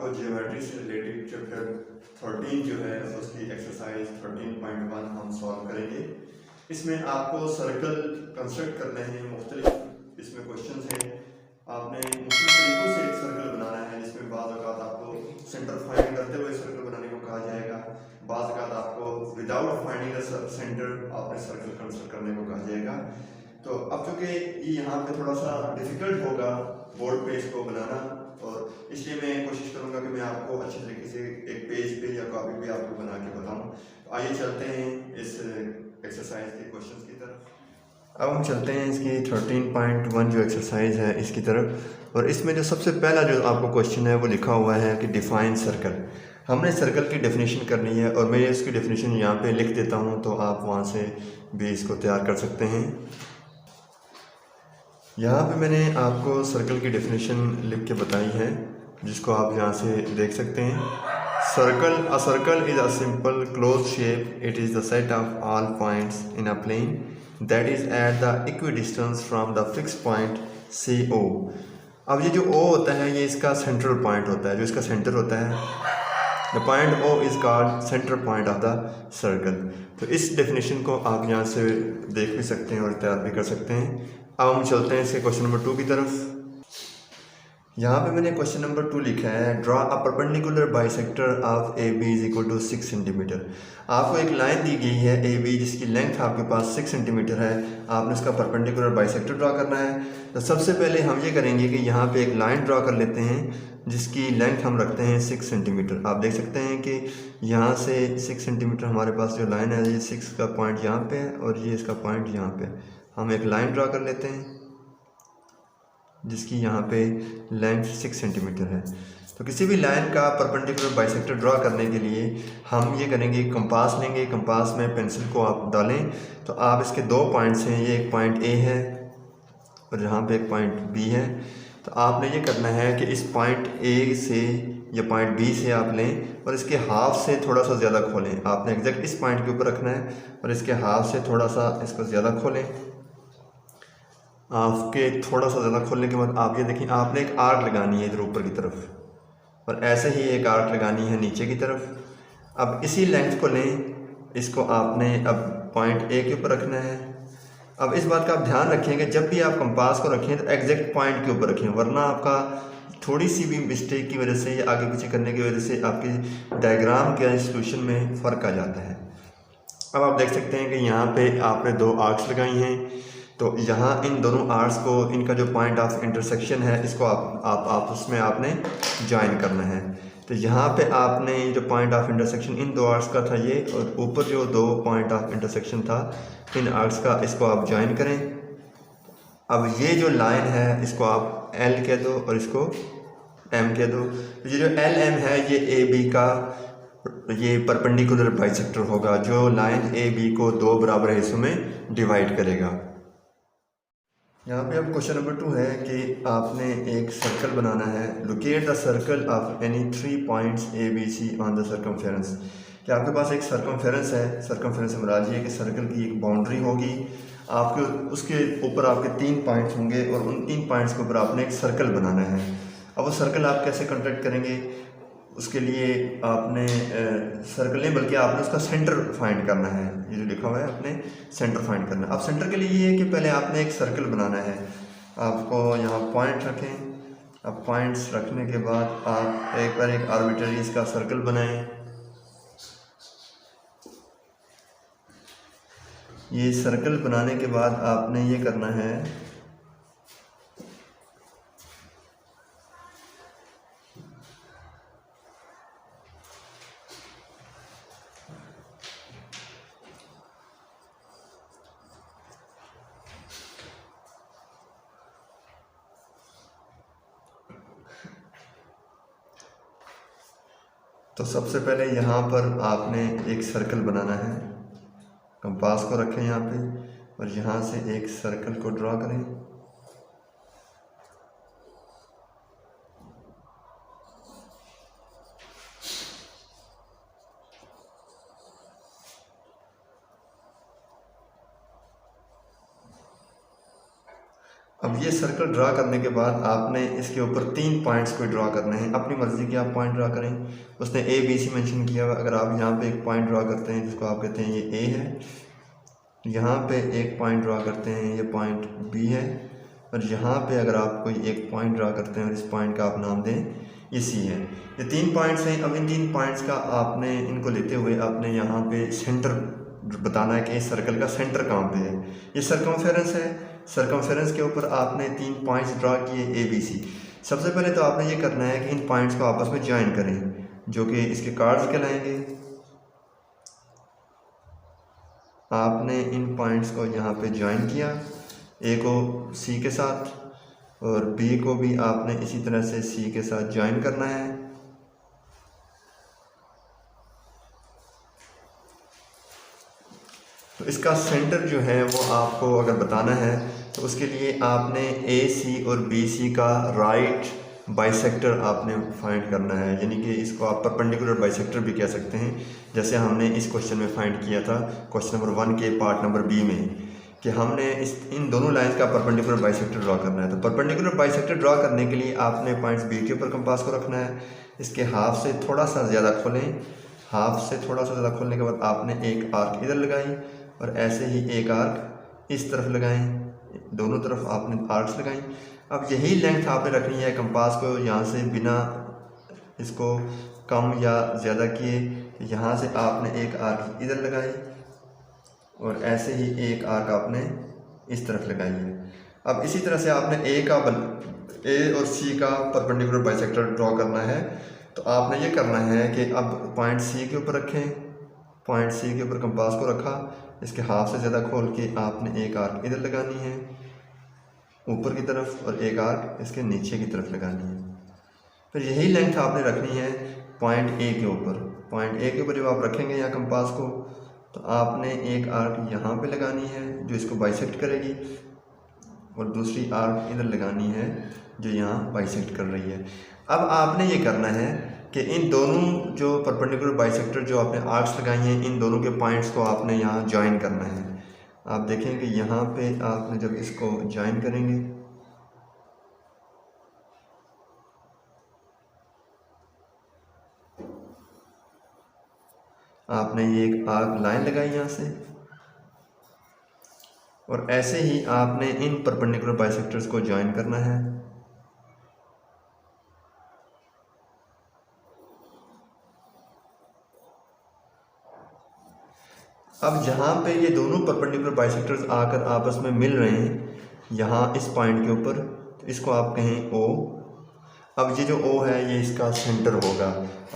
आपको ज्योमेट्री से related chapter 13 जो है उसकी एक्सरसाइज 13.1 हम सॉल्व करेंगे। इसमें आपको सर्कल कंस्ट्रक्ट करने हैं, मुख्तलिफ इसमें क्वेश्चंस हैं। आपने मुख्तलिफ तरीक़ों से एक सर्कल बनाना है, जिसमें बाज़ औक़ात आपको सेंटर फाइंड करते हुए सर्कल बनाने को कहा जाएगा, बाज़ औक़ात आपको विदाउट फाइंडिंग अ सेंटर आपने सर्कल कंस्ट्रक्ट करने को कहा जाएगा। तो अब चूँकि ये यहाँ पे थोड़ा सा डिफ़िकल्ट होगा बोर्ड पे इसको बनाना, और इसलिए मैं कोशिश करूँगा कि मैं आपको अच्छे तरीके से एक पेज पे या कॉपी पे आपको बना के बताऊँ। तो आइए चलते हैं इस एक्सरसाइज के क्वेश्चंस की तरफ। अब हम चलते हैं इसकी 13.1 जो एक्सरसाइज है इसकी तरफ, और इसमें जो सबसे पहला जो आपको क्वेश्चन है वो लिखा हुआ है कि डिफ़ाइन सर्कल। हमने सर्कल की डेफिनेशन करनी है, और मैं इसकी डेफिनेशन यहाँ पे लिख देता हूँ तो आप वहाँ से भी इसको तैयार कर सकते हैं। यहाँ पे मैंने आपको सर्कल की डेफिनेशन लिख के बताई है, जिसको आप यहाँ से देख सकते हैं। A circle is a simple close shape. It is the set of all points in a plane that is at the equidistance from the fix point C O. अब ये जो ओ होता है ये इसका सेंट्रल पॉइंट होता है, जो इसका सेंटर होता है। The point O is called centre point of the circle. तो इस डेफिनेशन को आप यहाँ से देख भी सकते हैं और तैयार भी कर सकते हैं। अब हम चलते हैं इसके क्वेश्चन नंबर 2 की तरफ। यहाँ पे मैंने क्वेश्चन नंबर 2 लिखा है, draw a perpendicular bisector of A B is equal to 6 centimetre. आपको एक लाइन दी गई है ए बी, जिसकी लेंथ आपके पास 6 सेंटीमीटर है। आपने उसका परपेंडिकुलर बाइसेक्टर ड्रॉ करना है। तो सबसे पहले हम ये करेंगे कि यहाँ पे एक लाइन ड्रॉ कर लेते हैं, जिसकी लेंथ हम रखते हैं 6 सेंटीमीटर। आप देख सकते हैं कि यहाँ से 6 सेंटीमीटर हमारे पास जो लाइन है, ये 6 का पॉइंट यहाँ पे है और ये इसका पॉइंट यहाँ पे। हम एक लाइन ड्रॉ कर लेते हैं जिसकी यहाँ पे लेंथ 6 सेंटीमीटर है। तो किसी भी लाइन का परपेंडिकुलर बाइसेक्टर ड्रॉ करने के लिए हम ये करेंगे, कंपास लेंगे। कंपास में पेंसिल को आप डालें तो आप इसके 2 पॉइंट्स हैं, ये एक पॉइंट ए है और यहाँ पे एक पॉइंट बी है। तो आपने ये करना है कि इस पॉइंट ए से या पॉइंट बी से आप लें और इसके हाफ से थोड़ा सा ज़्यादा खोलें। आपने एग्जैक्ट इस पॉइंट के ऊपर रखना है और इसके हाफ से थोड़ा सा इसको ज़्यादा खोलें। आपके थोड़ा सा ज़्यादा खोलने के बाद आप ये देखें, आपने एक आर्क लगानी है इधर ऊपर की तरफ, और ऐसे ही एक आर्क लगानी है नीचे की तरफ। अब इसी लेंथ को लें, इसको आपने अब पॉइंट ए के ऊपर रखना है। अब इस बात का आप ध्यान रखें कि जब भी आप कंपास को रखें तो एग्जैक्ट पॉइंट के ऊपर रखें, वरना आपका थोड़ी सी भी मिस्टेक की वजह से या आगे पीछे करने की वजह से आपकी डायग्राम के सोल्यूशन में फ़र्क आ जाता है। अब आप देख सकते हैं कि यहाँ पे आपने 2 आर्क्स लगाई हैं। तो यहाँ इन दोनों आर्क्स को, इनका जो पॉइंट ऑफ इंटरसेक्शन है, इसको आप उसमें आपने ज्वाइन करना है। तो यहाँ पे आपने जो point of intersection in 2 arcs का था ये, और ऊपर जो 2 पॉइंट ऑफ इंटरसेक्शन था इन आर्क्स का, इसको आप ज्वाइन करें। अब ये जो लाइन है इसको आप एल कह दो और इसको एम कह दो। तो ये जो एल एम है ये ए बी का ये परपेंडिकुलर बाइसेक्टर होगा, जो लाइन ए बी को 2 बराबर हिस्सों में डिवाइड करेगा। यहाँ पे अब क्वेश्चन नंबर 2 है कि आपने एक सर्कल बनाना है। Locate the circle of any 3 points A B C on the circumference. कि आपके पास एक सर्कमफेरेंस है, सर्कमफेरेंस से मुराद ये है कि सर्कल की एक बाउंड्री होगी, आपके उसके ऊपर आपके 3 पॉइंट्स होंगे और उन 3 पॉइंट्स के ऊपर आपने एक सर्कल बनाना है। अब वो सर्कल आप कैसे कंस्ट्रक्ट करेंगे, उसके लिए आपने सर्कल नहीं बल्कि आपने उसका सेंटर फाइंड करना है। ये जो लिखा हुआ है आपने सेंटर फाइंड करना है। अब सेंटर के लिए ये है कि पहले आपने एक सर्कल बनाना है। आपको यहाँ पॉइंट रखें। अब पॉइंट्स रखने के बाद आप एक बार एक आर्बिट्ररी इसका सर्कल बनाएं। ये सर्कल बनाने के बाद आपने ये करना है, तो सबसे पहले यहाँ पर आपने एक सर्कल बनाना है। कंपास को रखें यहाँ पे और यहाँ से एक सर्कल को ड्रॉ करें। अब ये सर्कल ड्रा करने के बाद आपने इसके ऊपर 3 पॉइंट्स को ड्रा करने हैं। अपनी मर्ज़ी के आप पॉइंट ड्रा करें। उसने ए बी सी मेंशन किया हुआ, अगर आप यहाँ पे एक पॉइंट ड्रा करते हैं जिसको आप कहते हैं ये ए है, यहाँ पे एक पॉइंट ड्रा करते हैं ये पॉइंट बी है, और यहाँ पे अगर आप कोई एक पॉइंट ड्रा करते हैं और इस पॉइंट का आप नाम दें ये सी है। ये 3 पॉइंट्स हैं। अब इन 3 पॉइंट्स का आपने इनको लेते हुए आपने यहाँ पे सेंटर बताना है कि इस सर्कल का सेंटर कहाँ पे है। ये सर्कमफेरेंस है। सर्कमफेरेंस के ऊपर आपने 3 पॉइंट्स ड्रा किए ए बी सी। सबसे पहले तो आपने ये करना है कि इन पॉइंट्स को आपस में ज्वाइन करें, जो कि इसके कार्ड्स कहलाएंगे। आपने इन पॉइंट्स को यहाँ पे ज्वाइन किया, ए को सी के साथ और बी को भी आपने इसी तरह से सी के साथ ज्वाइन करना है। तो इसका सेंटर जो है वो आपको अगर बताना है तो उसके लिए आपने ए सी और बी सी का राइट बाइसेक्टर आपने फाइंड करना है, यानी कि इसको आप परपेंडिकुलर बाइसेक्टर भी कह सकते हैं, जैसे हमने इस क्वेश्चन में फाइंड किया था क्वेश्चन नंबर 1 के पार्ट नंबर बी में, कि हमने इन दोनों लाइंस का परपेंडिकुलर बाइसेक्टर ड्रा करना है। तो परपेंडिकुलर बाइसेक्टर ड्रा करने के लिए आपने पॉइंट्स बी के ऊपर कंपास को रखना है। इसके हाफ से थोड़ा सा ज़्यादा खोलें। हाफ से थोड़ा सा ज़्यादा खोलने के बाद आपने एक आर्क इधर लगाई और ऐसे ही एक आर्क इस तरफ लगाएं। दोनों तरफ आपने आर्क्स लगाई। अब यही लेंथ आपने रखनी है कंपास को, यहाँ से बिना इसको कम या ज़्यादा किए। यहाँ से आपने एक आर्क इधर लगाई और ऐसे ही एक आर्क आपने इस तरफ लगाई है। अब इसी तरह से आपने ए और सी का परपेंडिकुलर बाइसेक्टर ड्रॉ करना है। तो आपने ये करना है कि अब पॉइंट सी के ऊपर रखें, पॉइंट सी के ऊपर कंपास को रखा, इसके हाफ से ज़्यादा खोल के आपने एक आर्क इधर लगानी है ऊपर की तरफ और एक आर्क इसके नीचे की तरफ लगानी है। फिर यही लेंथ आपने रखनी है पॉइंट ए के ऊपर। पॉइंट ए के ऊपर जब आप रखेंगे यहाँ कंपास को तो आपने एक आर्क यहाँ पे लगानी है जो इसको बाइसेक्ट करेगी और दूसरी आर्क इधर लगानी है जो यहाँ बाइसेक्ट कर रही है। अब आपने ये करना है कि इन दोनों जो परपेंडिकुलर बाइसेक्टर जो आपने आर्क्स लगाई हैं इन दोनों के पॉइंट्स को आपने यहाँ ज्वाइन करना है। आप देखेंगे यहाँ पे आपने जब इसको ज्वाइन करेंगे आपने ये एक आर्क लाइन लगाई यहाँ से और ऐसे ही आपने इन परपेंडिकुलर बाइसेक्टर्स को ज्वाइन करना है। अब जहाँ पे ये दोनों परपेंडिकुलर बाइसेक्टर्स आकर आपस में मिल रहे हैं यहाँ इस पॉइंट के ऊपर, तो इसको आप कहें ओ। अब ये जो ओ है ये इसका सेंटर होगा।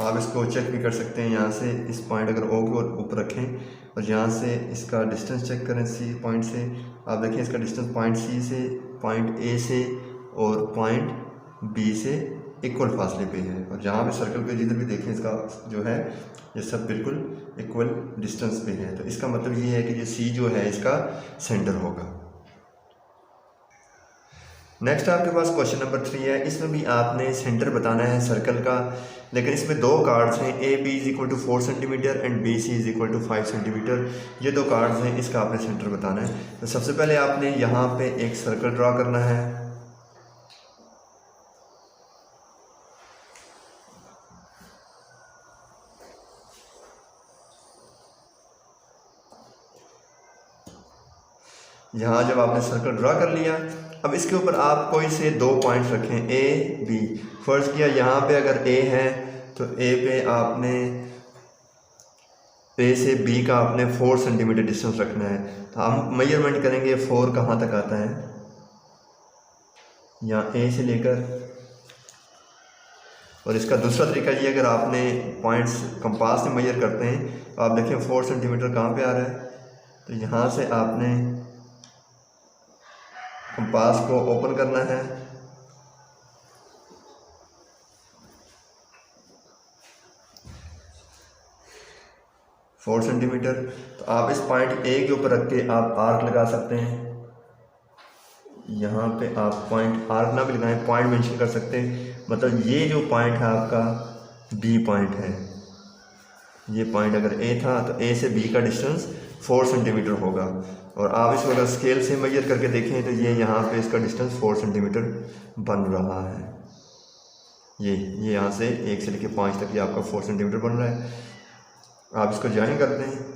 आप इसको चेक भी कर सकते हैं, यहाँ से इस पॉइंट अगर ओ के ऊपर रखें और यहाँ से इसका डिस्टेंस चेक करें सी पॉइंट से, आप देखें इसका डिस्टेंस पॉइंट सी से, पॉइंट ए से और पॉइंट बी से इक्वल फासले पे है। और जहाँ पे सर्कल पे जिधर भी देखें इसका जो है ये सब बिल्कुल इक्वल डिस्टेंस पे है। तो इसका मतलब ये है कि ये सी जो है इसका सेंटर होगा। नेक्स्ट आपके पास क्वेश्चन नंबर 3 है। इसमें भी आपने सेंटर बताना है सर्कल का, लेकिन इसमें दो कार्ड्स हैं, A B is equal to 4 centimetre and B C is equal to 5 centimetre. ये दो कार्ड्स हैं, इसका आपने सेंटर बताना है। तो सबसे पहले आपने यहाँ पे एक सर्कल ड्रा करना है। यहाँ जब आपने सर्कल ड्रा कर लिया, अब इसके ऊपर आप कोई से 2 पॉइंट्स रखें ए बी। फर्स्ट किया यहाँ पे अगर ए है तो ए पे आपने ए से बी का आपने 4 सेंटीमीटर डिस्टेंस रखना है। तो हम मेजरमेंट करेंगे 4 कहाँ तक आता है, यहाँ ए से लेकर। और इसका दूसरा तरीका ये, अगर आपने पॉइंट्स कंपास से मेजर करते हैं तो आप देखें 4 सेंटीमीटर कहाँ पे आ रहा है। तो यहाँ से आपने कंपास को ओपन करना है, फोर सेंटीमीटर। तो आप इस पॉइंट ए के ऊपर रख के आप आर्क लगा सकते हैं। यहाँ पे आप पॉइंट आर्क ना भी लगाएं, पॉइंट मेंशन कर सकते हैं। मतलब ये जो पॉइंट है आपका बी पॉइंट है, ये पॉइंट अगर ए था तो ए से बी का डिस्टेंस 4 सेंटीमीटर होगा। और आप इसको अगर स्केल से मेजर करके देखें तो ये यहाँ पे इसका डिस्टेंस 4 सेंटीमीटर बन रहा है। ये यहाँ से 1 से लेकर 5 तक ये आपका 4 सेंटीमीटर बन रहा है। आप इसको ज्वाइन करते हैं।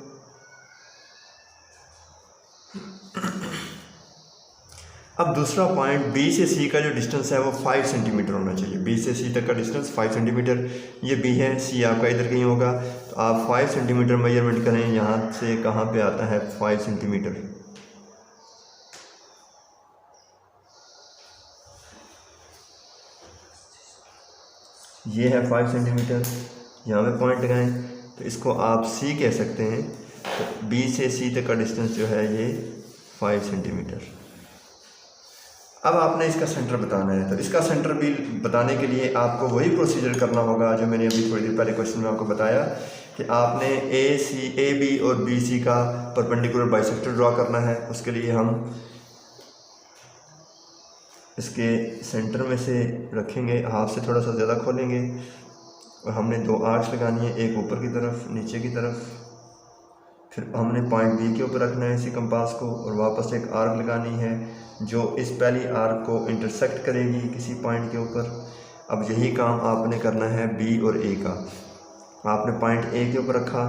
अब दूसरा पॉइंट बी से सी का जो डिस्टेंस है वो 5 सेंटीमीटर होना चाहिए। बी से सी तक का डिस्टेंस 5 सेंटीमीटर, ये बी है, सी आपका इधर कहीं होगा, तो आप 5 सेंटीमीटर मेजरमेंट करें। यहाँ से कहाँ पे आता है 5 सेंटीमीटर, ये है 5 सेंटीमीटर, यहाँ पे पॉइंट लगाएं तो इसको आप सी कह सकते हैं। तो बी से सी तक का डिस्टेंस जो है ये 5 सेंटीमीटर। अब आपने इसका सेंटर बताना है, तो इसका सेंटर भी बताने के लिए आपको वही प्रोसीजर करना होगा जो मैंने अभी थोड़ी देर पहले क्वेश्चन में आपको बताया कि आपने ए बी और बी सी का परपेंडिकुलर बाइसेक्टर ड्रॉ करना है। उसके लिए हम इसके सेंटर में से रखेंगे, हाथ से थोड़ा सा ज़्यादा खोलेंगे और हमने 2 आर्क्स लगानी है, एक ऊपर की तरफ नीचे की तरफ। फिर हमने पॉइंट बी के ऊपर रखना है इसी कंपास को और वापस एक आर्क लगानी है जो इस पहली आर्क को इंटरसेक्ट करेगी किसी पॉइंट के ऊपर। अब यही काम आपने करना है बी और ए का। आपने पॉइंट ए के ऊपर रखा,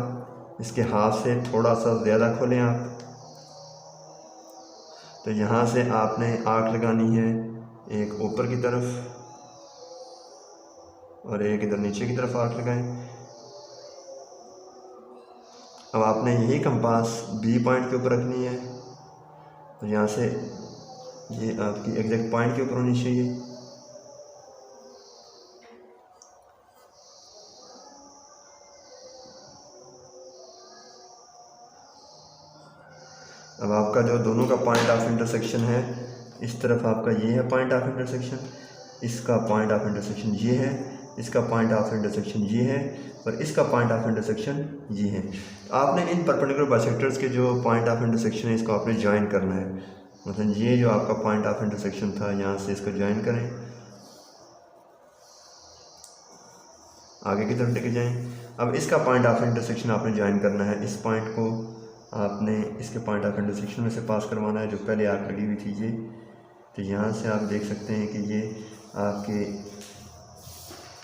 इसके हाथ से थोड़ा सा ज़्यादा खोलें आप, तो यहाँ से आपने आर्क लगानी है एक ऊपर की तरफ और एक इधर नीचे की तरफ आर्क लगाएं। अब आपने यही कंपास बी पॉइंट के ऊपर रखनी है, तो यहाँ से ये आपकी एग्जैक्ट पॉइंट के ऊपर होनी चाहिए। अब आपका जो दोनों का पॉइंट ऑफ इंटरसेक्शन है, इस तरफ आपका ये है पॉइंट ऑफ इंटरसेक्शन, इसका पॉइंट ऑफ इंटरसेक्शन ये है, इसका पॉइंट ऑफ इंटरसेक्शन ये है और इसका पॉइंट ऑफ इंटरसेक्शन ये है। तो आपने इन परपेंडिकुलर बाइसेक्टर्स के जो पॉइंट ऑफ इंटरसेक्शन है इसको आपने ज्वाइन करना है। मतलब ये जो आपका पॉइंट ऑफ इंटरसेक्शन था, यहाँ से इसको ज्वाइन करें, आगे की तरफ लेके जाएं। अब इसका पॉइंट ऑफ इंटरसेक्शन आपने ज्वाइन करना है, इस पॉइंट को आपने इसके पॉइंट ऑफ इंटरसेक्शन में से पास करवाना है जो पहले आर्क लगी हुई थी ये। तो यहाँ से आप देख सकते हैं कि ये आपके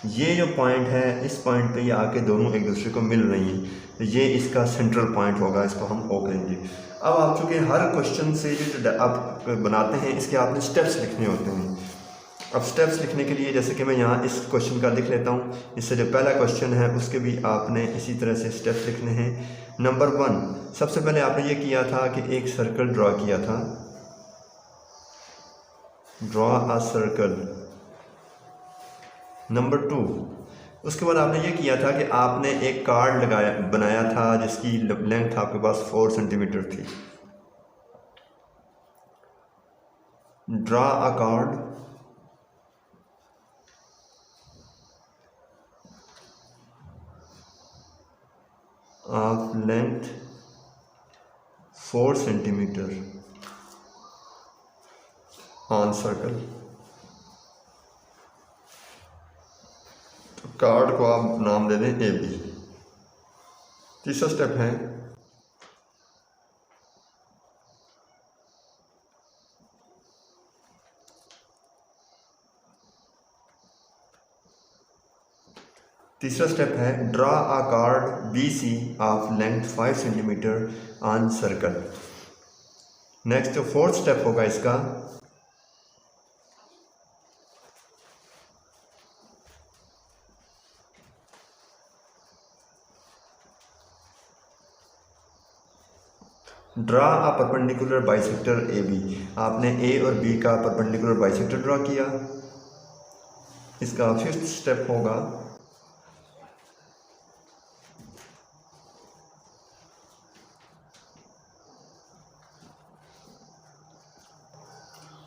ये जो पॉइंट है, इस पॉइंट पे ये आके दोनों एक दूसरे को मिल रही हैं, तो ये इसका सेंट्रल पॉइंट होगा, इसको हम ओ कहेंगे। अब आप चूँकि हर क्वेश्चन से जो आप बनाते हैं इसके आपने स्टेप्स लिखने होते हैं। अब स्टेप्स लिखने के लिए जैसे कि मैं यहाँ इस क्वेश्चन का लिख लेता हूँ, इससे जो पहला क्वेश्चन है उसके भी आपने इसी तरह से स्टेप्स लिखने हैं। नंबर 1, सबसे पहले आपने ये किया था कि एक सर्कल ड्रॉ किया था, ड्रॉ अ सर्कल। नंबर 2, उसके बाद आपने ये किया था कि आपने एक कार्ड बनाया था जिसकी लेंथ आपके पास 4 सेंटीमीटर थी। Draw a chord of length 4 centimetre on circle. Chord को आप नाम दे दें ए बी। तीसरा स्टेप है draw a chord B C of length 5 centimetre on circle. Next जो 4th स्टेप होगा इसका, draw a perpendicular bisector A B. आपने ए और बी का परपेंडिकुलर बाइसेक्टर ड्रा किया। इसका 5th स्टेप होगा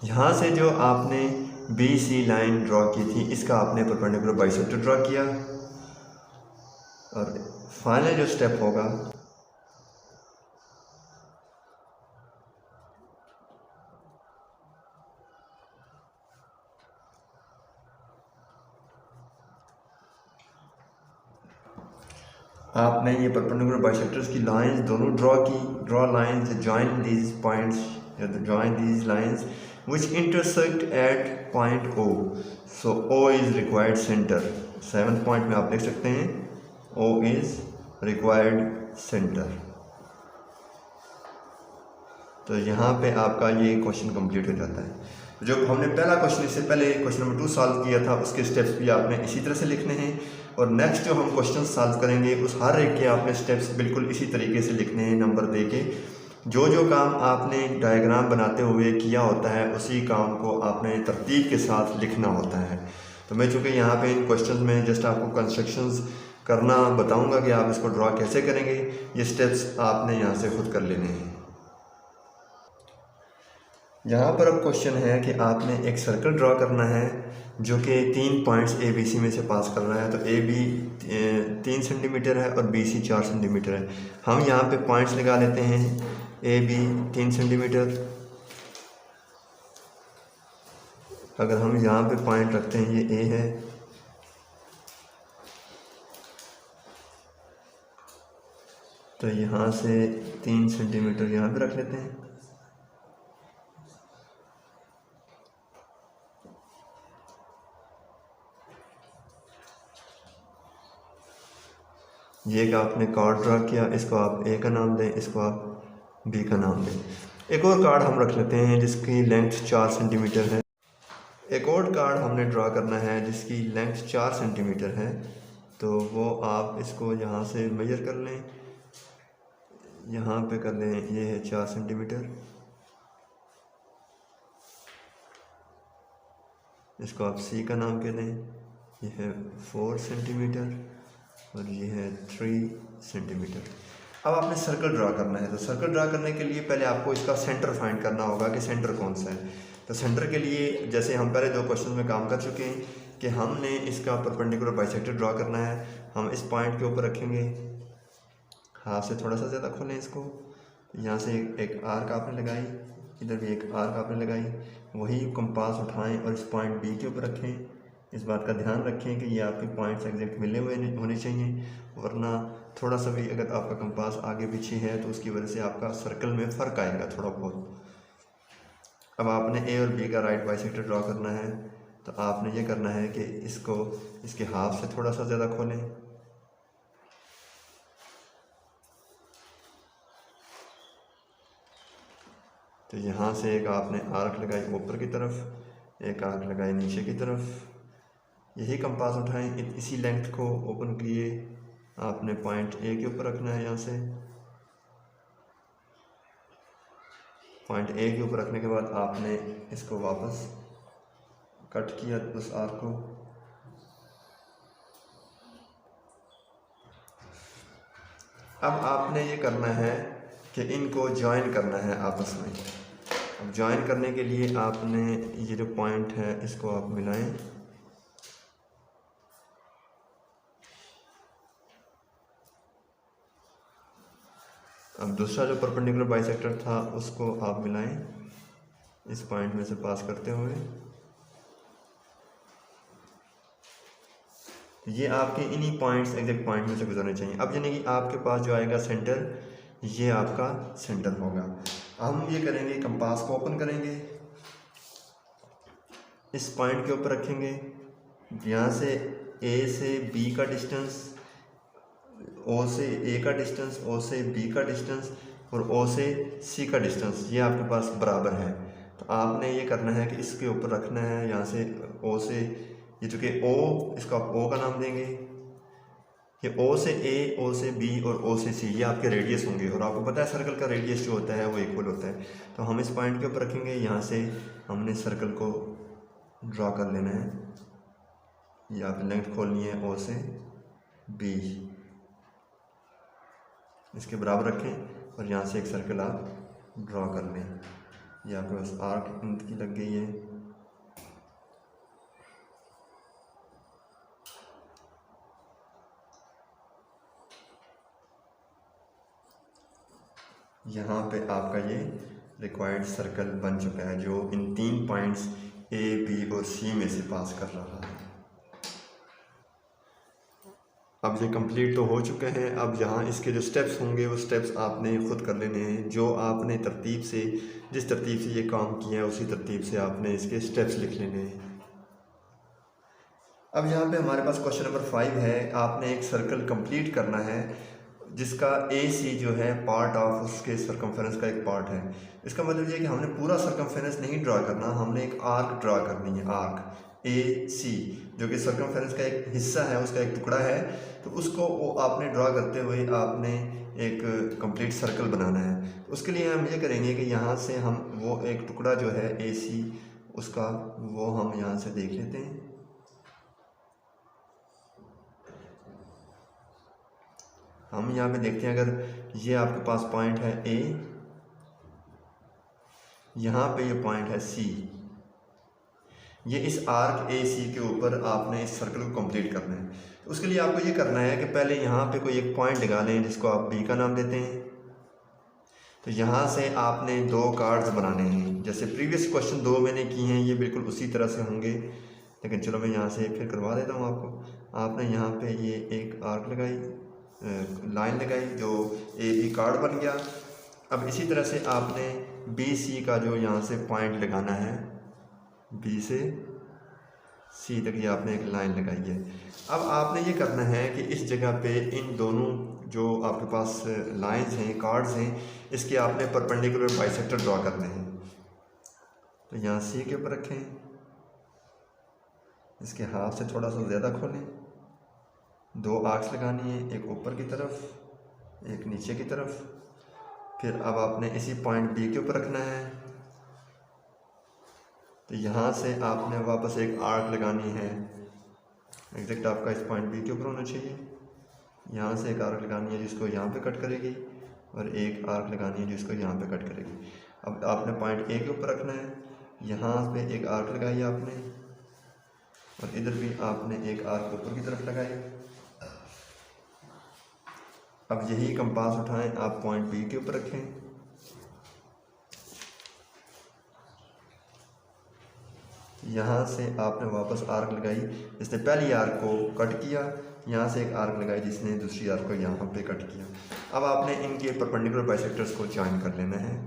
यहाँ से जो आपने बी सी लाइन ड्रॉ की थी इसका आपने परपेंडिकुलर बाइसेक्टर ड्रॉ किया। और फाइनल जो स्टेप होगा आपने ये परपेंडिकुलर बाइसेक्टर्स की लाइंस दोनों ड्रॉ की। Draw lines join these points या join these lines which intersect at point O. So O is required center. 7th point में आप देख सकते हैं ओ इज़ रिक्वायर्ड सेंटर। तो यहाँ पे आपका ये क्वेश्चन कंप्लीट हो जाता है। जो हमने पहला क्वेश्चन इससे पहले क्वेश्चन नंबर 2 सॉल्व किया था उसके स्टेप्स भी आपने इसी तरह से लिखने हैं, और नेक्स्ट जो हम क्वेश्चन सॉल्व करेंगे उस हर एक के आपने स्टेप्स बिल्कुल इसी तरीके से लिखने हैं नंबर दे के। जो जो काम आपने डायग्राम बनाते हुए किया होता है उसी काम को आपने तरतीब के साथ लिखना होता है। तो मैं चूँकि यहाँ पे इन क्वेश्चन में जस्ट आपको कंस्ट्रक्शंस करना बताऊँगा कि आप इसको ड्रॉ कैसे करेंगे। ये स्टेप्स आपने यहाँ से खुद कर लेने हैं। यहाँ पर अब क्वेश्चन है कि आपने एक सर्कल ड्रॉ करना है जो कि 3 पॉइंट्स ए बी सी में से पास कर रहा है। तो ए बी 3 सेंटीमीटर है और बी सी 4 सेंटीमीटर है। हम यहाँ पे पॉइंट्स लगा लेते हैं। ए बी 3 सेंटीमीटर, अगर हम यहाँ पे पॉइंट रखते हैं ये ए है, तो यहाँ से 3 सेंटीमीटर यहाँ पे रख लेते हैं। ये कि आपने कार्ड ड्रा किया, इसको आप ए का नाम दें, इसको आप बी का नाम दें। एक और कार्ड हम रख लेते हैं जिसकी लेंथ 4 सेंटीमीटर है। एक और कार्ड हमने ड्रा करना है जिसकी लेंथ 4 सेंटीमीटर है। तो वो आप इसको यहाँ से मेजर कर लें, यहाँ पे कर लें, ये है 4 सेंटीमीटर। इसको आप सी का नाम कह दें। ये है 4 सेंटीमीटर और ये है 3 सेंटीमीटर। अब आपने सर्कल ड्रा करना है। तो सर्कल ड्रा करने के लिए पहले आपको इसका सेंटर फाइंड करना होगा कि सेंटर कौन सा है। तो सेंटर के लिए जैसे हम पहले 2 क्वेश्चन में काम कर चुके हैं कि हमने इसका परपेंडिकुलर बाइसेक्टर ड्रा करना है। हम इस पॉइंट के ऊपर रखेंगे, हाथ से थोड़ा सा ज़्यादा खोलें इसको। यहाँ से एक आर्क आपने लगाई, इधर भी एक आर्क आपने लगाई, वही कंपास उठाएं और इस पॉइंट बी के ऊपर रखें। इस बात का ध्यान रखें कि ये आपके पॉइंट्स एग्जैक्ट मिले हुए होने चाहिए, वरना थोड़ा सा भी अगर आपका कंपास आगे पीछे है तो उसकी वजह से आपका सर्कल में फ़र्क आएगा थोड़ा बहुत। अब आपने ए और बी का राइट बाइसेक्टर ड्रॉ करना है। तो आपने ये करना है कि इसको इसके हाफ से थोड़ा सा ज़्यादा खोलें, तो यहाँ से एक आपने आर्क लगाई ऊपर की तरफ, एक आर्क लगाई नीचे की तरफ। यही कंपास उठाएं, इसी लेंथ को ओपन किए आपने पॉइंट ए के ऊपर रखना है। यहाँ से पॉइंट ए के ऊपर रखने के बाद आपने इसको वापस कट किया उस आर्क को। अब आपने ये करना है कि इनको ज्वाइन करना है आपस में। अब ज्वाइन करने के लिए आपने ये जो पॉइंट है इसको आप मिलाएं। अब दूसरा जो परपेंडिकुलर बाइसेक्टर था उसको आप मिलाएं इस पॉइंट में से पास करते हुए। ये आपके इन्हीं पॉइंट्स एग्जैक्ट पॉइंट में से गुजरने चाहिए। अब यानी कि आपके पास जो आएगा सेंटर, ये आपका सेंटर होगा। हम ये करेंगे, कंपास को ओपन करेंगे, इस पॉइंट के ऊपर रखेंगे। यहाँ से ए से बी का डिस्टेंस, ओ से ए का डिस्टेंस, ओ से बी का डिस्टेंस और ओ से सी का डिस्टेंस ये आपके पास बराबर है। तो आपने ये करना है कि इसके ऊपर रखना है। यहाँ से ओ से, ये चूँकि ओ, इसको आप ओ का नाम देंगे। ये ओ से ए, ओ से बी और ओ से सी ये आपके रेडियस होंगे। और आपको पता है सर्कल का रेडियस जो होता है वो इक्वल होता है। तो हम इस पॉइंट के ऊपर रखेंगे। यहाँ से हमने सर्कल को ड्रॉ कर लेना है। ये आप लेंथ खोलनी है ओ से बी, इसके बराबर रखें और यहाँ से एक सर्कल आप ड्रॉ कर लें। ये आपके पास आर्क की लग गई है। यहाँ पे आपका ये रिक्वायर्ड सर्कल बन चुका है जो इन 3 पॉइंट्स ए, बी और सी में से पास कर रहा है। अब ये कंप्लीट तो हो चुके हैं। अब यहाँ इसके जो स्टेप्स होंगे वो स्टेप्स आपने ख़ुद कर लेने हैं। जो आपने तरतीब से, जिस तरतीब से ये काम किया है उसी तरतीब से आपने इसके स्टेप्स लिख लेने हैं। अब यहाँ पे हमारे पास क्वेश्चन नंबर 5 है। आपने एक सर्कल कंप्लीट करना है जिसका AC जो है पार्ट ऑफ उसके सरकमफेरेंस का एक पार्ट है। इसका मतलब ये है कि हमने पूरा सरकमफेरेंस नहीं ड्रा करना, हमने एक आर्क ड्रा करनी है, आर्क AC जो कि सरकमफेरेंस का एक हिस्सा है, उसका एक टुकड़ा है। तो उसको वो आपने ड्रा करते हुए आपने एक कंप्लीट सर्कल बनाना है। उसके लिए हम ये करेंगे कि यहाँ से हम वो एक टुकड़ा जो है AC उसका, वो हम यहाँ से देख लेते हैं। हम यहाँ पे देखते हैं, अगर ये आपके पास पॉइंट है A, यहाँ पे ये पॉइंट है C, ये इस आर्क AC के ऊपर आपने इस सर्कल को कंप्लीट करना है। तो उसके लिए आपको ये करना है कि पहले यहाँ पे कोई एक पॉइंट लगा लें जिसको आप B का नाम देते हैं। तो यहाँ से आपने 2 कार्ड्स बनाने हैं, जैसे प्रीवियस क्वेश्चन 2 मैंने किए हैं, ये बिल्कुल उसी तरह से होंगे, लेकिन चलो मैं यहाँ से फिर करवा देता हूँ आपको। आपने यहाँ पे ये एक आर्क लगाई, लाइन लगाई, जो AB कार्ड बन गया। अब इसी तरह से आपने BC का जो यहाँ से पॉइंट लगाना है, B से C तक ये आपने एक लाइन लगाई है। अब आपने ये करना है कि इस जगह पे इन दोनों जो आपके पास लाइंस हैं, कार्ड्स हैं, इसके आपने परपेंडिकुलर बाइसेक्टर ड्रा करने हैं। तो यहाँ C के ऊपर रखें, इसके हाथ से थोड़ा सा ज़्यादा खोलें, 2 आर्क्स लगानी है, एक ऊपर की तरफ, एक नीचे की तरफ। फिर अब आपने इसी पॉइंट B के ऊपर रखना है। तो यहाँ से आपने वापस एक आर्क लगानी है, एग्जैक्ट आपका इस पॉइंट B के ऊपर होना चाहिए। यहाँ से एक आर्क लगानी है जिसको यहाँ पे कट करेगी, और एक आर्क लगानी है जिसको यहाँ पे कट करेगी। अब आपने पॉइंट A के ऊपर रखना है, यहाँ पे एक आर्क लगाई आपने, और इधर भी आपने एक आर्क ऊपर की तरफ लगाई। अब यही कंपास उठाएं, आप पॉइंट B के ऊपर रखें, यहाँ से आपने वापस आर्क लगाई, जिसने पहली आर्क को कट किया, यहाँ से एक आर्क लगाई जिसने दूसरी आर्क को यहाँ पे कट किया। अब आपने इनके परपेंडिकुलर बाइसेक्टर्स को ज्वाइन कर लेना है।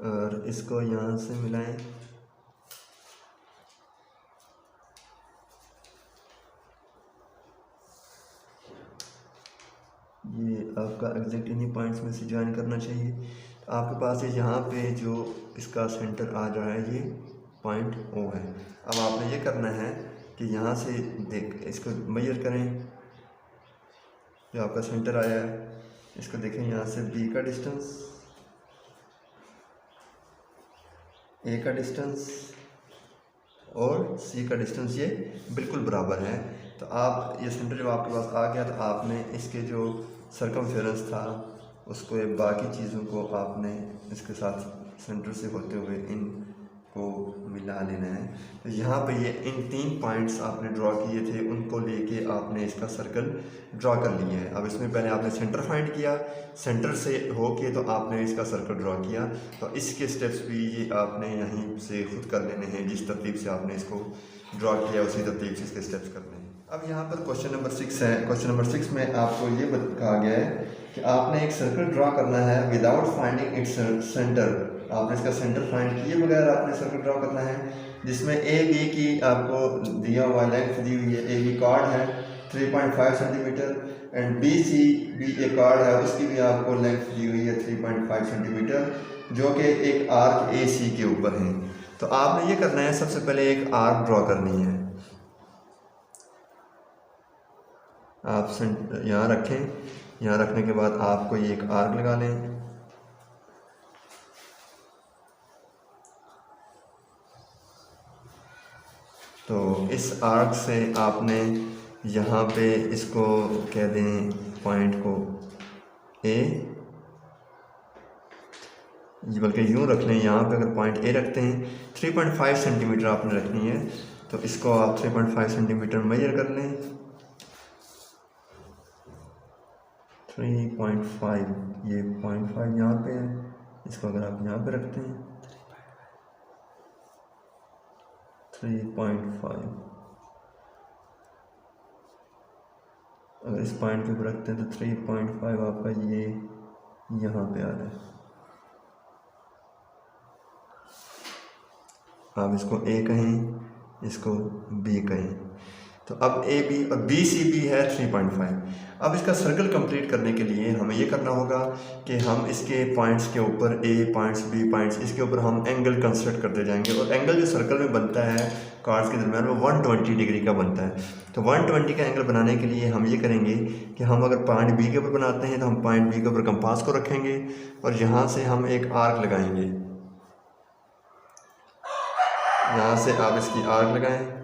और इसको यहाँ से मिलाएं, ये आपका एग्जैक्ट इन्हीं पॉइंट्स में से ज्वाइन करना चाहिए। तो आपके पास ये यहाँ पे जो इसका सेंटर आ रहा है, ये पॉइंट O है। अब आपने ये करना है कि यहाँ से देख, इसको मेजर करें, जो आपका सेंटर आया है इसको देखें, यहाँ से B का डिस्टेंस, A का डिस्टेंस और C का डिस्टेंस ये बिल्कुल बराबर है। तो आप ये सेंटर जब आपके पास आ गया, तो आपने इसके जो सरकमफेरेंस था उसको, ये बाकी चीज़ों को आपने इसके साथ सेंटर से होते हुए इनको मिला लेना है। तो यहाँ पे ये इन 3 पॉइंट्स आपने ड्रॉ किए थे, उनको लेके आपने इसका सर्कल ड्रॉ कर लिया है। अब इसमें पहले आपने सेंटर फाइंड किया, सेंटर से होके तो आपने इसका सर्कल ड्रॉ किया। तो इसके स्टेप्स भी ये आपने यहीं से खुद कर लेने हैं, जिस तरतीब से आपने इसको ड्रॉ किया उसी तरतीब से इसके स्टेप्स करने हैं। अब यहाँ पर क्वेश्चन नंबर 6 है। क्वेश्चन नंबर 6 में आपको ये कहा गया है कि आपने एक सर्कल ड्रॉ करना है विदाउट फाइंडिंग इट्स सेंटर। आपने इसका सेंटर फाइंड किए बगैर आपने सर्कल ड्रॉ करना है, जिसमें AB की आपको दिया हुआ लेंथ दी हुई है, AB कार्ड है 3.5 सेंटीमीटर, एंड BC भी एक कार्ड है, उसकी भी आपको लेंथ दी हुई है 3.5 सेंटीमीटर, जो कि एक आर्क AC के ऊपर है। तो आपने ये करना है, सबसे पहले एक आर्क ड्रॉ करनी है। आप यहाँ रखें, यहाँ रखने के बाद आपको ये एक आर्क लगा लें। तो इस आर्क से आपने यहाँ पे इसको कह दें पॉइंट को A, बल्कि यूँ रख लें, यहाँ पे अगर पॉइंट A रखते हैं 3.5 सेंटीमीटर आपने रखनी है। तो इसको आप 3.5 सेंटीमीटर मेजर कर लें। 3.5, ये 0.5 यहाँ पे है, इसको अगर आप यहाँ पे रखते हैं 3.5, अगर इस पॉइंट के ऊपर रखते हैं तो 3.5 आपका ये यहाँ पे आ रहा है। आप इसको ए कहें, इसको बी कहें, तो अब ए बी और बी सी बी है 3.5। अब इसका सर्कल कंप्लीट करने के लिए हमें ये करना होगा कि हम इसके पॉइंट्स के ऊपर ए पॉइंट्स बी पॉइंट्स, इसके ऊपर हम एंगल कंस्ट्रक्ट करते जाएंगे, और एंगल जो सर्कल में बनता है कार्ड्स के दरमियान वो 120 डिग्री का बनता है। तो 120 का एंगल बनाने के लिए हम ये करेंगे कि हम अगर पॉइंट बी के ऊपर बनाते हैं तो हम पॉइंट बी के ऊपर कंपास को रखेंगे और यहाँ से हम एक आर्क लगाएंगे। यहाँ से आप इसकी आर्क लगाएं,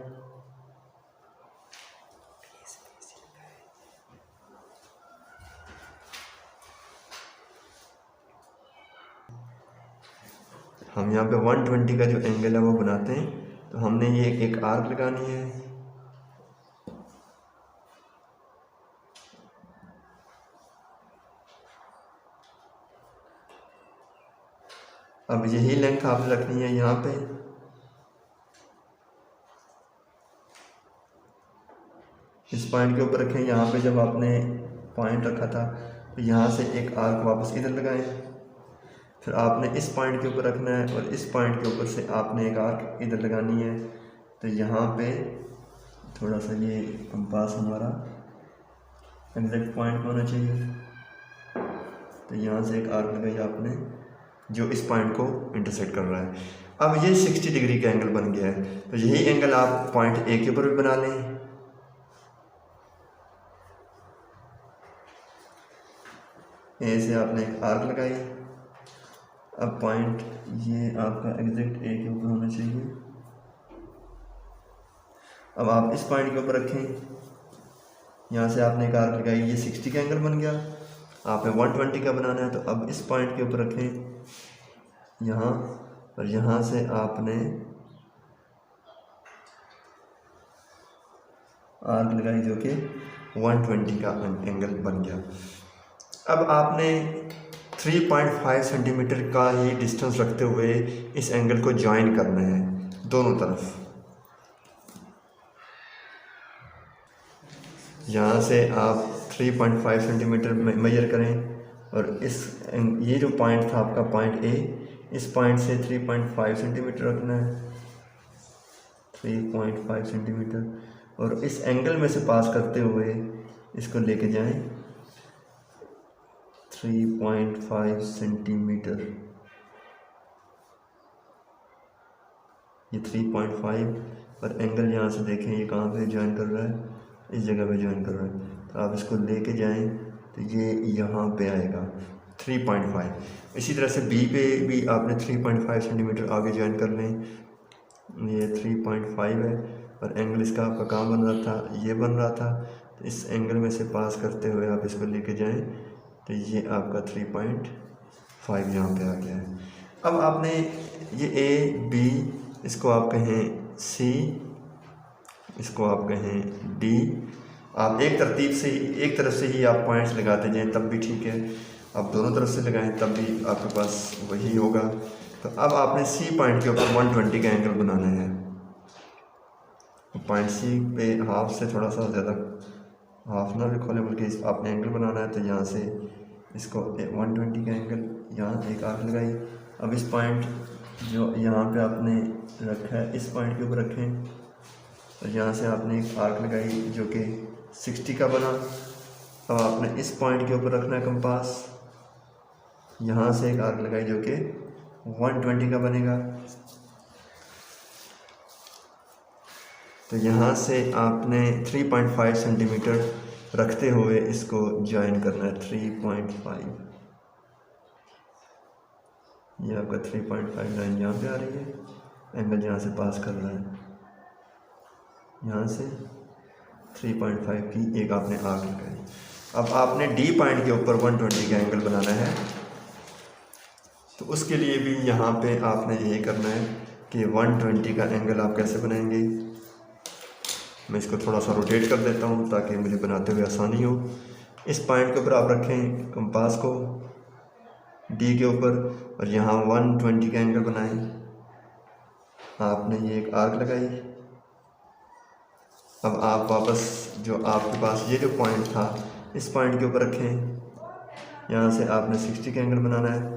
हम यहाँ पे 120 का जो एंगल है वो बनाते हैं। तो हमने ये एक आर्क लगानी है, अब यही लेंथ आपने रखनी है यहाँ पे। इस पॉइंट के ऊपर रखें, यहाँ पे जब आपने पॉइंट रखा था तो यहाँ से एक आर्क वापस इधर लगाएं, फिर आपने इस पॉइंट के ऊपर रखना है और इस पॉइंट के ऊपर से आपने एक आर्क इधर लगानी है। तो यहाँ पे थोड़ा सा ये कंपास हमारा एग्जैक्ट पॉइंट होना चाहिए। तो यहाँ से एक आर्क लगाई आपने जो इस पॉइंट को इंटरसेक्ट कर रहा है। अब ये 60 डिग्री का एंगल बन गया है। तो यही एंगल आप पॉइंट ए के ऊपर भी बना लें। ए से आपने एक आर्क लगाई, अब पॉइंट ये आपका एग्जैक्ट ए के ऊपर होना चाहिए। अब आप इस पॉइंट के ऊपर रखें, यहाँ से आपने एक आर्क लगाई, ये 60 का एंगल बन गया। आपने 120 का बनाना है, तो अब इस पॉइंट के ऊपर रखें यहाँ, और यहाँ से आपने आर्क लगाई जो कि 120 का एंगल बन गया। अब आपने 3.5 सेंटीमीटर का ही डिस्टेंस रखते हुए इस एंगल को ज्वाइन करना है दोनों तरफ। यहाँ से आप 3.5 सेंटीमीटर मेजर करें और इस ये जो पॉइंट था आपका पॉइंट ए, इस पॉइंट से 3.5 सेंटीमीटर रखना है, 3.5 सेंटीमीटर, और इस एंगल में से पास करते हुए इसको लेके जाएं 3.5 सेंटीमीटर। ये 3.5 और एंगल यहाँ से देखें ये कहाँ पे ज्वाइन कर रहा है, इस जगह पे ज्वाइन कर रहा है। तो आप इसको लेके जाएं तो ये यहाँ पे आएगा 3.5। इसी तरह से बी पे भी आपने 3.5 सेंटीमीटर आगे ज्वाइन कर लें। ये 3.5 है और एंगल इसका आपका कहाँ बन रहा था, ये बन रहा था। तो इस एंगल में से पास करते हुए आप इसको लेके जाएं तो ये आपका 3.5 यहाँ पे आ गया है। अब आपने ये ए बी, इसको आप कहें सी, इसको आप कहें डी। आप एक तरतीब से ही, एक तरफ से ही आप पॉइंट्स लगाते जाएं तब भी ठीक है, आप दोनों तरफ से लगाएं तब भी आपके पास वही होगा। तो अब आपने सी पॉइंट के ऊपर 120 का एंगल बनाना है। पॉइंट सी पे हाफ से थोड़ा सा ज़्यादा, हाफ ना भी खोलें बल्कि आपने एंगल बनाना है। तो यहाँ से इसको 120 का एंगल, यहाँ एक आर्क लगाई। अब इस पॉइंट जो यहाँ पे आपने रखा है, इस पॉइंट के ऊपर रखें और यहाँ से आपने एक आर्क लगाई जो कि 60 का बना। अब आपने इस पॉइंट के ऊपर रखना है कंपास, यहाँ से एक आर्क लगाई जो कि 120 का बनेगा। तो यहाँ से आपने 3.5 सेंटीमीटर रखते हुए इसको ज्वाइन करना है 3.5। ये आपका 3.5 लाइन यहाँ पे आ रही है, एंगल यहाँ से पास कर रहा है, यहाँ से 3.5 की एक आपने आर्क लगाई। अब आपने डी पॉइंट के ऊपर 120 का एंगल बनाना है। तो उसके लिए भी यहाँ पे आपने ये करना है कि 120 का एंगल आप कैसे बनाएंगे। मैं इसको थोड़ा सा रोटेट कर देता हूँ ताकि मुझे बनाते हुए आसानी हो। इस पॉइंट के ऊपर आप रखें कंपास को डी के ऊपर और यहाँ 120 का एंगल बनाएं। आपने ये एक आर्क लगाई। अब आप वापस जो आपके पास ये जो पॉइंट था इस पॉइंट के ऊपर रखें। यहाँ से आपने 60 का एंगल बनाना है।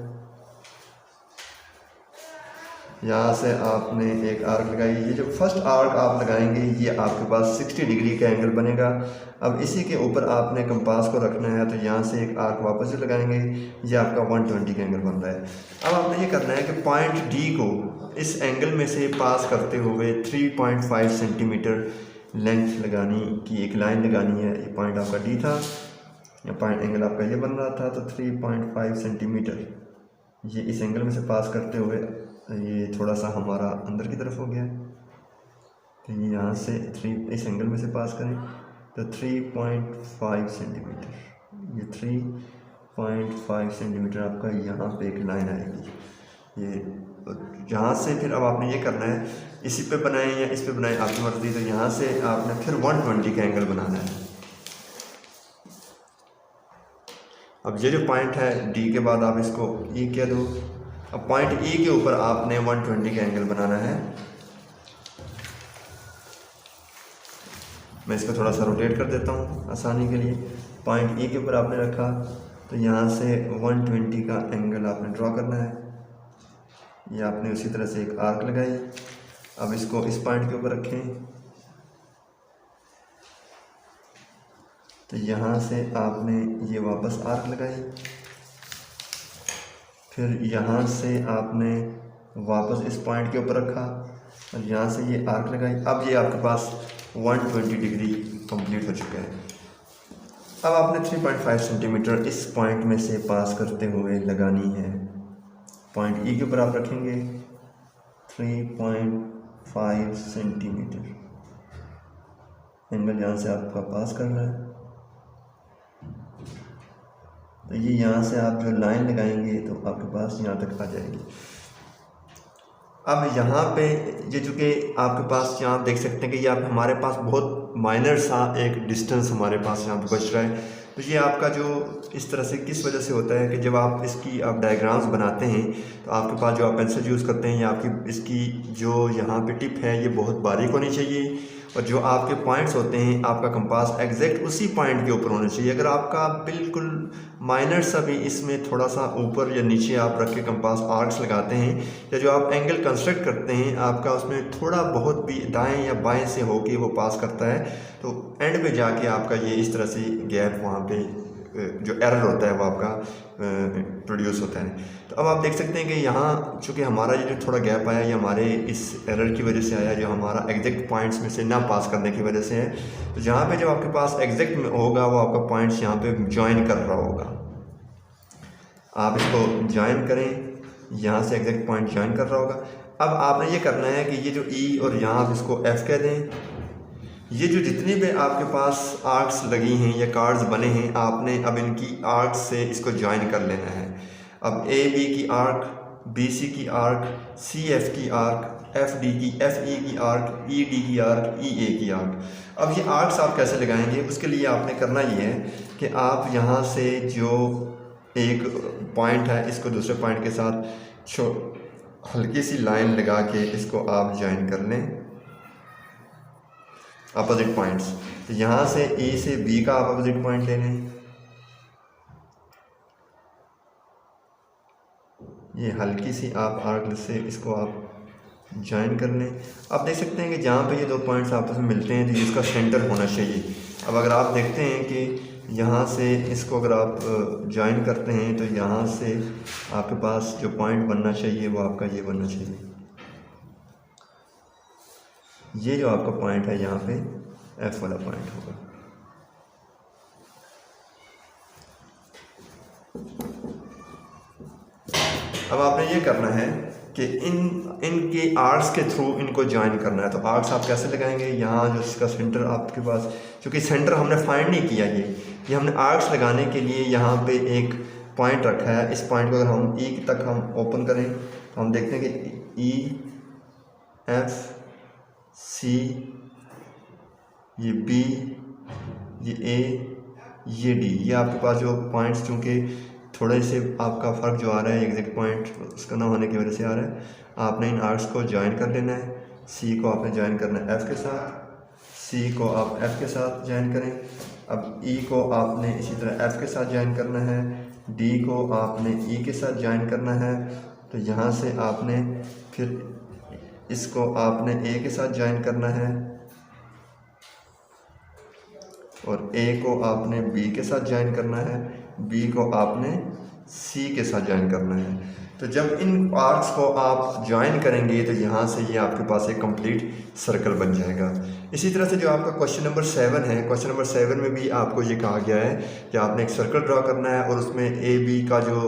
यहाँ से आपने एक आर्क लगाई। ये जो फर्स्ट आर्क आप लगाएंगे ये आपके पास 60 डिग्री का एंगल बनेगा। अब इसी के ऊपर आपने कंपास को रखना है, तो यहाँ से एक आर्क वापस से लगाएंगे, ये आपका 120 का एंगल बन रहा है। अब आपने ये करना है कि पॉइंट डी को इस एंगल में से पास करते हुए 3.5 सेंटीमीटर लेंथ लगानी की एक लाइन लगानी है। ये पॉइंट आपका डी था, या पॉइंट एंगल आपका ये बन रहा था, तो 3.5 सेंटीमीटर ये इस एंगल में से पास करते हुए, ये थोड़ा सा हमारा अंदर की तरफ हो गया, तो ये यहाँ से 3 इस एंगल में से पास करें तो 3.5 सेंटीमीटर, ये 3.5 सेंटीमीटर आपका यहाँ पे एक लाइन आएगी। ये यहाँ से फिर अब आपने ये करना है, इसी पे बनाएं या इस पे बनाएं आपकी मर्ज़ी। तो यहाँ से आपने फिर 120 का एंगल बनाना है। अब ये जो पॉइंट है डी के बाद आप इसको ई कह दो। अब पॉइंट ई के ऊपर आपने 120 का एंगल बनाना है। मैं इसको थोड़ा सा रोटेट कर देता हूँ आसानी के लिए। पॉइंट ई के ऊपर आपने रखा, तो यहाँ से 120 का एंगल आपने ड्रॉ करना है। ये आपने उसी तरह से एक आर्क लगाई। अब इसको इस पॉइंट के ऊपर रखें, तो यहाँ से आपने ये वापस आर्क लगाई। फिर यहाँ से आपने वापस इस पॉइंट के ऊपर रखा और यहाँ से ये आर्क लगाई। अब ये आपके पास 120 डिग्री कंप्लीट हो चुका है। अब आपने 3.5 सेंटीमीटर इस पॉइंट में से पास करते हुए लगानी है। पॉइंट ई के ऊपर आप रखेंगे 3.5 सेंटीमीटर एंगल यहाँ से आपका पास करना है। तो ये यहाँ से आप जो लाइन लगाएंगे तो आपके पास यहाँ तक आ जाएगी। अब यहाँ पे ये चूँकि आपके पास यहाँ देख सकते हैं कि ये आप हमारे पास बहुत माइनर सा एक डिस्टेंस हमारे पास यहाँ पे बच रहा है। तो ये आपका जो इस तरह से किस वजह से होता है कि जब आप इसकी आप डायग्राम्स बनाते हैं तो आपके पास जो आप पेंसिल यूज़ करते हैं या आपकी इसकी जो यहाँ पे टिप है ये बहुत बारीक होनी चाहिए, और जो आपके पॉइंट्स होते हैं आपका कंपास एग्जैक्ट उसी पॉइंट के ऊपर होना चाहिए। अगर आपका बिल्कुल माइनर सा भी इसमें थोड़ा सा ऊपर या नीचे आप रख के कंपास आर्क्स लगाते हैं या जो आप एंगल कंस्ट्रक्ट करते हैं आपका उसमें थोड़ा बहुत भी दाएं या बाएं से होके वो पास करता है, तो एंड पे जाके आपका ये इस तरह से गैप वहाँ पे जो एरर होता है वो आपका प्रोड्यूस होता है। तो अब आप देख सकते हैं कि यहाँ चूँकि हमारा ये जो थोड़ा गैप आया ये हमारे इस एरर की वजह से आया, जो हमारा एग्जैक्ट पॉइंट्स में से ना पास करने की वजह से है। तो जहाँ पे जब आपके पास एग्जैक्ट में होगा वो आपका पॉइंट्स यहाँ पे ज्वाइन कर रहा होगा। आप इसको ज्वाइन करें, यहाँ से एग्जैक्ट पॉइंट ज्वाइन कर रहा होगा। अब आपने ये करना है कि ये जो ई और यहाँ आप इसको एफ कह दें। ये जो जितनी भी आपके पास आर्क्स लगी हैं या कार्ड्स बने हैं आपने अब इनकी आर्क्स से इसको ज्वाइन कर लेना है। अब ए बी की आर्क, बी सी की आर्क, सी एफ की आर्क, एफ डी की, एफ ई की आर्क, ई डी की आर्क, ई ए की आर्क। अब ये आर्क्स आप कैसे लगाएंगे उसके लिए आपने करना ये है कि आप यहाँ से जो एक पॉइंट है इसको दूसरे पॉइंट के साथ हल्की सी लाइन लगा के इसको आप ज्वाइन कर लें अपोजिट पॉइंट्स। तो यहाँ से ए से बी का आप अपोजिट पॉइंट ले लें, ये हल्की सी आप आर्क से इसको आप ज्वाइन कर लें। आप देख सकते हैं कि जहाँ पे ये दो पॉइंट्स आपस में मिलते हैं तो ये इसका सेंटर होना चाहिए। अब अगर आप देखते हैं कि यहाँ से इसको अगर आप ज्वाइन करते हैं तो यहाँ से आपके पास जो पॉइंट बनना चाहिए वो आपका ये बनना चाहिए। ये जो आपका पॉइंट है यहाँ पे एफ वाला पॉइंट होगा। अब आपने ये करना है कि इनके आर्क्स के थ्रू इनको ज्वाइन करना है। तो आर्क्स आप कैसे लगाएंगे, यहाँ जो इसका सेंटर आपके पास, क्योंकि सेंटर हमने फाइंड नहीं किया, ये हमने आर्क्स लगाने के लिए यहाँ पे एक पॉइंट रखा है। इस पॉइंट को अगर हम ई तक हम ओपन करें तो हम देखते हैं कि ई एफ सी, ये बी, ये ए ये डी, ये आपके पास जो पॉइंट्स चूँकि थोड़े से आपका फ़र्क जो आ रहा है एग्जैक्ट पॉइंट उसका ना होने की वजह से आ रहा है, आपने इन आर्क्स को ज्वाइन कर लेना है। सी को आपने ज्वाइन करना है एफ़ के साथ, सी को आप एफ़ के साथ ज्वाइन करें। अब ई को आपने इसी तरह एफ़ के साथ ज्वाइन करना है, डी को आपने ई के साथ ज्वाइन करना है। तो यहाँ से आपने फिर इसको आपने ए के साथ ज्वाइन करना है और ए को आपने बी के साथ ज्वाइन करना है, बी को आपने सी के साथ ज्वाइन करना है। तो जब इन आर्क्स को आप ज्वाइन करेंगे तो यहाँ से ये आपके पास एक कंप्लीट सर्कल बन जाएगा। इसी तरह से जो आपका क्वेश्चन नंबर 7 है, क्वेश्चन नंबर 7 में भी आपको ये कहा गया है कि आपने एक सर्कल ड्रा करना है और उसमें ए बी का जो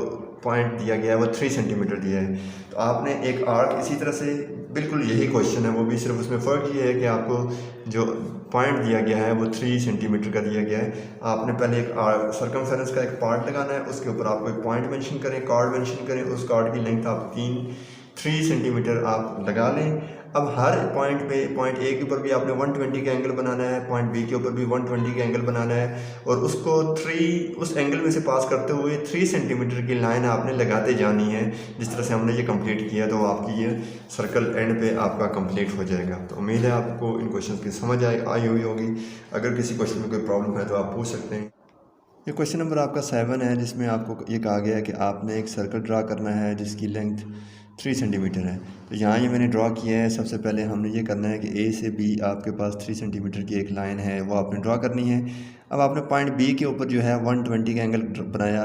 पॉइंट दिया गया है वो 3 सेंटीमीटर दिया है। तो आपने एक आर्क इसी तरह से, बिल्कुल यही क्वेश्चन है, वो भी सिर्फ उसमें फ़र्क ये है कि आपको जो पॉइंट दिया गया है वो 3 सेंटीमीटर का दिया गया है। आपने पहले एक सर्कमफेरेंस का एक पार्ट लगाना है, उसके ऊपर आपको एक पॉइंट मेंशन करें, कार्ड मेंशन करें, उस कार्ड की लेंथ आप 3 सेंटीमीटर आप लगा लें। अब हर पॉइंट पे, पॉइंट ए के ऊपर भी आपने 120 का एंगल बनाना है, पॉइंट बी के ऊपर भी 120 का एंगल बनाना है और उसको उस एंगल में से पास करते हुए 3 सेंटीमीटर की लाइन आपने लगाते जानी है। जिस तरह से हमने ये कंप्लीट किया तो आपकी ये सर्कल एंड पे आपका कंप्लीट हो जाएगा। तो उम्मीद है आपको इन क्वेश्चन की समझ आई हुई होगी। अगर किसी क्वेश्चन में कोई प्रॉब्लम है तो आप पूछ सकते हैं। ये क्वेश्चन नंबर आपका 7 है जिसमें आपको ये कहा गया है कि आपने एक सर्कल ड्रा करना है जिसकी लेंथ 3 सेंटीमीटर है। तो यहाँ ये मैंने ड्रा किया है। सबसे पहले हमने ये करना है कि ए से बी आपके पास 3 सेंटीमीटर की एक लाइन है, वो आपने ड्रा करनी है। अब आपने पॉइंट बी के ऊपर जो है 120 का एंगल बनाया,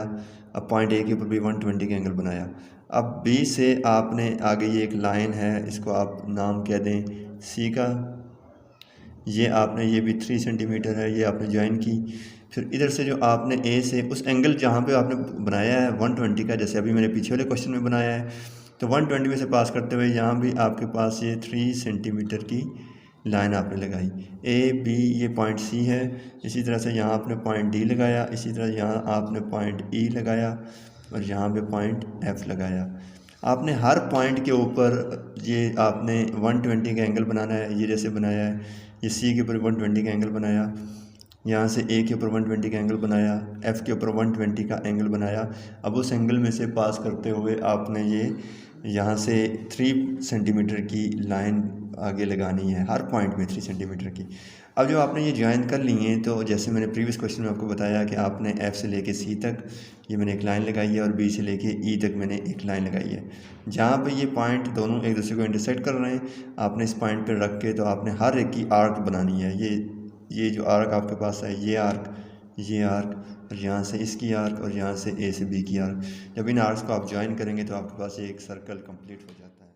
अब पॉइंट ए के ऊपर भी 120 का एंगल बनाया। अब बी से आपने आगे ये एक लाइन है, इसको आप नाम कह दें सी का, ये आपने ये भी 3 सेंटीमीटर है, ये आपने ज्वाइन की। फिर इधर से जो आपने ए से उस एंगल जहाँ पे आपने बनाया है 120 का, जैसे अभी मैंने पीछे वाले क्वेश्चन में बनाया है, तो 120 में से पास करते हुए यहाँ भी आपके पास ये 3 सेंटीमीटर की लाइन आपने लगाई। ए बी ये पॉइंट सी है, इसी तरह से यहाँ आपने पॉइंट डी लगाया, इसी तरह यहाँ आपने पॉइंट ई लगाया और यहाँ पे पॉइंट एफ़ लगाया। आपने हर पॉइंट के ऊपर ये आपने 120 का एंगल बनाना है। ये जैसे बनाया है, ये सी के ऊपर 120 का एंगल बनाया, यहाँ से ए के ऊपर 120 का एंगल बनाया, एफ़ के ऊपर 120 का एंगल बनाया। अब उस एंगल में से पास करते हुए आपने ये यहाँ से 3 सेंटीमीटर की लाइन आगे लगानी है, हर पॉइंट में 3 सेंटीमीटर की। अब जो आपने ये ज्वाइन कर ली हैं, तो जैसे मैंने प्रीवियस क्वेश्चन में आपको बताया कि आपने एफ़ से लेके सी तक ये मैंने एक लाइन लगाई है और बी से लेके ई तक मैंने एक लाइन लगाई है। जहाँ पे ये पॉइंट दोनों एक दूसरे को इंटरसेक्ट कर रहे हैं, आपने इस पॉइंट पर रख के तो आपने हर एक की आर्क बनानी है। ये जो आर्क आपके पास है, ये आर्क और यहाँ से इसकी आर्क और यहाँ से ए से बी की आर्क। जब इन आर्क्स को आप ज्वाइन करेंगे तो आपके पास एक सर्कल कंप्लीट हो जाता है।